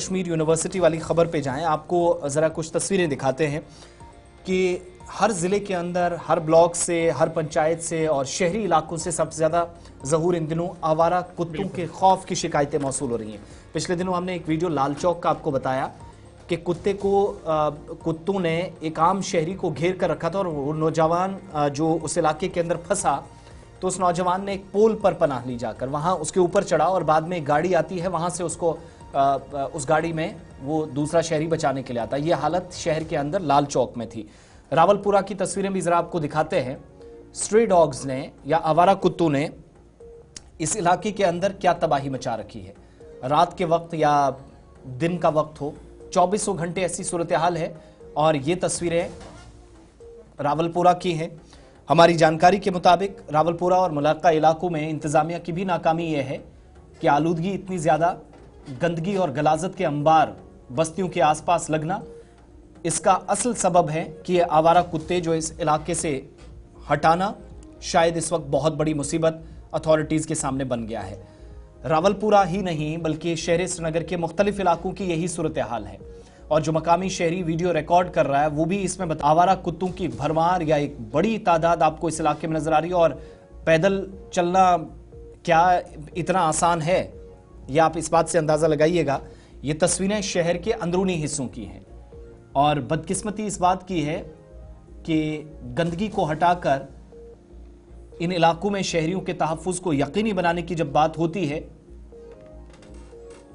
Kashmir university वाली खबर पे जाएं, आपको ज़रा कुछ तस्वीरें दिखाते हैं कि हर ज़िले के अंदर, हर ब्लॉक से, हर पंचायत से और शहरी इलाकों से सबसे ज़्यादा ज़हूर इन दिनों आवारा कुत्तों के खौफ की शिकायतें मौसूल हो रही हैं। पिछले दिनों हमने एक वीडियो लाल चौक का आपको बताया कि कुत्तों ने एक आम शहरी को घेर कर रखा था और वो नौजवान जो उस इलाके के अंदर फंसा तो उस नौजवान ने एक पोल पर पनाह ली जाकर, वहाँ उसके ऊपर चढ़ा और बाद में एक गाड़ी आती है, वहाँ से उसको उस गाड़ी में वो दूसरा शहरी बचाने के लिए आता है। ये हालत शहर के अंदर लाल चौक में थी। रावलपुरा की तस्वीरें भी ज़रा आपको दिखाते हैं। स्ट्रे डॉग्स ने या आवारा कुत्तों ने इस इलाके के अंदर क्या तबाही मचा रखी है। रात के वक्त या दिन का वक्त हो, 24 घंटे ऐसी सूरत हाल है। और ये तस्वीरें रावलपुरा की हैं। हमारी जानकारी के मुताबिक रावलपुरा और मुलाका इलाकों में इंतजामिया की भी नाकामी यह है कि आलूदगी इतनी ज़्यादा, गंदगी और गलाजत के अंबार बस्तियों के आसपास लगना, इसका असल सबब है कि ये आवारा कुत्ते जो इस इलाके से हटाना शायद इस वक्त बहुत बड़ी मुसीबत अथॉरिटीज़ के सामने बन गया है। रावलपुरा ही नहीं बल्कि शहर श्रीनगर के मुख्तलिफ इलाकों की यही सूरत हाल है और जो मकामी शहरी वीडियो रिकॉर्ड कर रहा है वो भी इसमें आवारा कुत्तों की भरमार या एक बड़ी तादाद आपको इस इलाके में नजर आ रही है। और पैदल चलना क्या इतना आसान है, यह आप इस बात से अंदाजा लगाइएगा। ये तस्वीरें शहर के अंदरूनी हिस्सों की हैं और बदकिस्मती इस बात की है कि गंदगी को हटाकर इन इलाकों में शहरियों के तहफ्फुज़ को यकीनी बनाने की जब बात होती है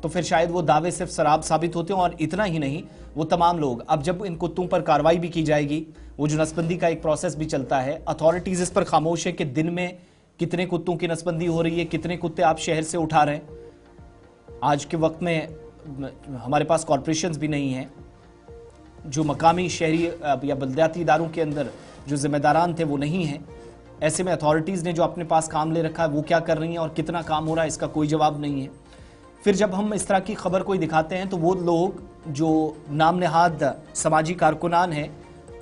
तो फिर शायद वो दावे सिर्फ शराब साबित होते हैं। और इतना ही नहीं, वो तमाम लोग, अब जब इन कुत्तों पर कार्रवाई भी की जाएगी, वो जो नसबंदी का एक प्रोसेस भी चलता है, अथॉरिटीज़ इस पर खामोश है कि दिन में कितने कुत्तों की नसबंदी हो रही है, कितने कुत्ते आप शहर से उठा रहे हैं। आज के वक्त में हमारे पास कॉरपोरेशंस भी नहीं हैं, जो मकामी शहरी या बल्दियाती इदारों के अंदर जो जिम्मेदारान थे वो नहीं हैं। ऐसे में अथॉरिटीज़ ने जो अपने पास काम ले रखा है वो क्या कर रही हैं और कितना काम हो रहा है इसका कोई जवाब नहीं है। फिर जब हम इस तरह की खबर कोई दिखाते हैं तो वो लोग जो नाम नहाद समाजी कारकुनान हैं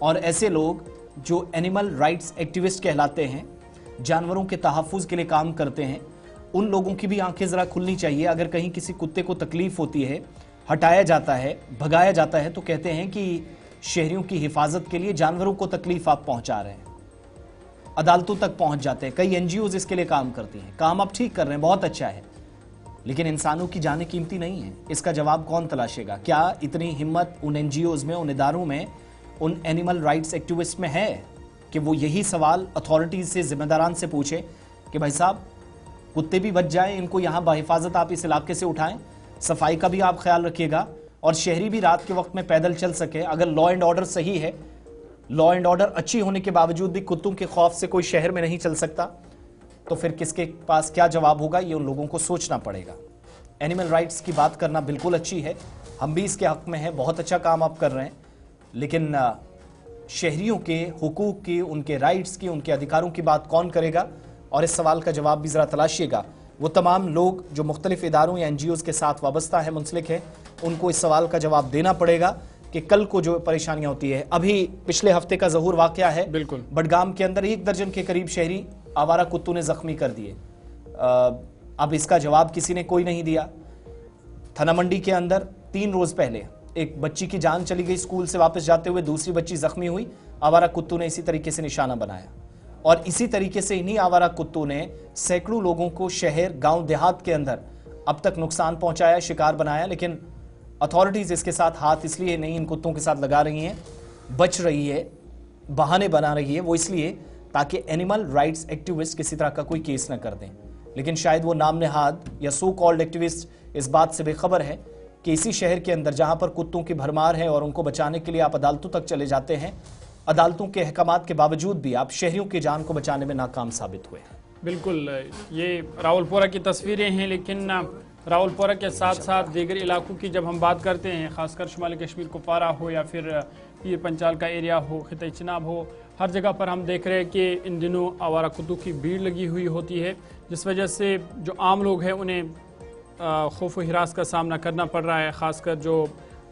और ऐसे लोग जो एनिमल राइट्स एक्टिविस्ट कहलाते हैं, जानवरों के तहफ़्फ़ुज़ के लिए काम करते हैं, उन लोगों की भी आंखें ज़रा खुलनी चाहिए। अगर कहीं किसी कुत्ते को तकलीफ़ होती है, हटाया जाता है, भगाया जाता है, तो कहते हैं कि शहरियों की हिफाजत के लिए जानवरों को तकलीफ़ आप पहुँचा रहे हैं। अदालतों तक पहुँच जाते हैं। कई NGOs इसके लिए काम करती हैं। काम आप ठीक कर रहे हैं, बहुत अच्छा है, लेकिन इंसानों की जानें कीमती नहीं है। इसका जवाब कौन तलाशेगा? क्या इतनी हिम्मत उन NGOs में, उन इदारों में, उन एनिमल राइट्स एक्टिविस्ट में है कि वो यही सवाल अथॉरिटीज़ से, जिम्मेदारान से पूछे कि भाई साहब कुत्ते भी बच जाएं, इनको यहाँ बाहिफाजत आप इस इलाके से उठाएं, सफाई का भी आप ख्याल रखिएगा और शहरी भी रात के वक्त में पैदल चल सके। अगर लॉ एंड ऑर्डर सही है, लॉ एंड ऑर्डर अच्छी होने के बावजूद भी कुत्तों के खौफ से कोई शहर में नहीं चल सकता, तो फिर किसके पास क्या जवाब होगा, ये उन लोगों को सोचना पड़ेगा। एनिमल राइट्स की बात करना बिल्कुल अच्छी है, हम भी इसके हक में हैं, बहुत अच्छा काम आप कर रहे हैं, लेकिन शहरियों के हुकूक की, उनके राइट्स की, उनके अधिकारों की बात कौन करेगा? और इस सवाल का जवाब भी ज़रा तलाशिएगा। वो तमाम लोग जो मुख्तलिफ इदारों या NGOs के साथ वाबस्ता है, मुंसलिक है, उनको इस सवाल का जवाब देना पड़ेगा कि कल को जो परेशानियां होती है। अभी पिछले हफ्ते का ज़हूर वाक़या है, बिल्कुल बडगाम के अंदर 1 दर्जन के करीब शहरी आवारा कुत्तों ने ज़ख्मी कर दिए। अब इसका जवाब किसी ने कोई नहीं दिया। थाना मंडी के अंदर 3 रोज़ पहले एक बच्ची की जान चली गई, स्कूल से वापस जाते हुए दूसरी बच्ची ज़ख्मी हुई, आवारा कुत्तों ने इसी तरीके से निशाना बनाया और इसी तरीके से इन्हीं आवारा कुत्तों ने सैकड़ों लोगों को शहर, गांव, देहात के अंदर अब तक नुकसान पहुंचाया, शिकार बनाया। लेकिन अथॉरिटीज़ इसके साथ हाथ इसलिए नहीं इन कुत्तों के साथ लगा रही हैं, बच रही है, बहाने बना रही है, वो इसलिए ताकि एनिमल राइट्स एक्टिविस्ट किसी तरह का कोई केस न कर दें। लेकिन शायद वो नाम नहाद या सो कॉल्ड एक्टिविस्ट इस बात से बेखबर है कि इसी शहर के अंदर जहां पर कुत्तों की भरमार है और उनको बचाने के लिए आप अदालतों तक चले जाते हैं, अदालतों के अहकामात के बावजूद भी आप शहरियों की जान को बचाने में नाकाम साबित हुए। बिल्कुल, ये रावलपुरा की तस्वीरें हैं, लेकिन रावलपुरा के साथ साथ दीगर इलाकों की जब हम बात करते हैं, ख़ासकर शुमाली कश्मीर कुपवारा हो या फिर पीर पंचाल का एरिया हो, खिते चिनाब हो, हर जगह पर हम देख रहे हैं कि इन दिनों आवारा कुत्तों की भीड़ लगी हुई होती है, जिस वजह से जो आम लोग हैं उन्हें खौफ व हिरास का सामना करना पड़ रहा है। ख़ासकर जो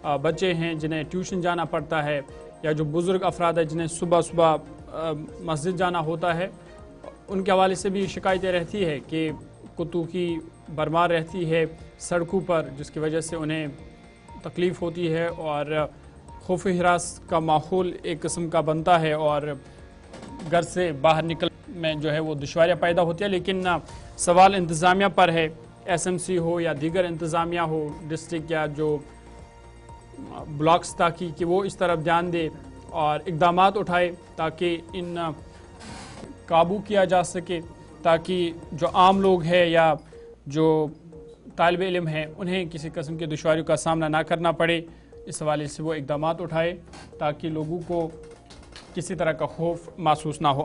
बच्चे हैं जिन्हें ट्यूशन जाना पड़ता है या जो बुज़ुर्ग अफराद हैं जिन्हें सुबह सुबह मस्जिद जाना होता है, उनके हवाले से भी शिकायतें रहती है कि कुत्तों की भरमार रहती है सड़कों पर, जिसकी वजह से उन्हें तकलीफ़ होती है और खौफ हिरास का माहौल एक किस्म का बनता है और घर से बाहर निकल में जो है वो दुश्वारियाँ पैदा होती है। लेकिन सवाल इंतज़ामिया पर है, एसएमसी हो या दीगर इंतज़ामिया हो डिस्ट्रिक्ट या जो ब्लॉक्स, ताकि कि वो इस तरफ ध्यान दे और इक़दामात उठाए ताकि इन काबू किया जा सके, ताकि जो आम लोग हैं या जो तालिब इल्म हैं उन्हें किसी किस्म की दुश्वारियों का सामना ना करना पड़े। इस हवाले से वो इक़दामात उठाए ताकि लोगों को किसी तरह का खौफ महसूस ना हो।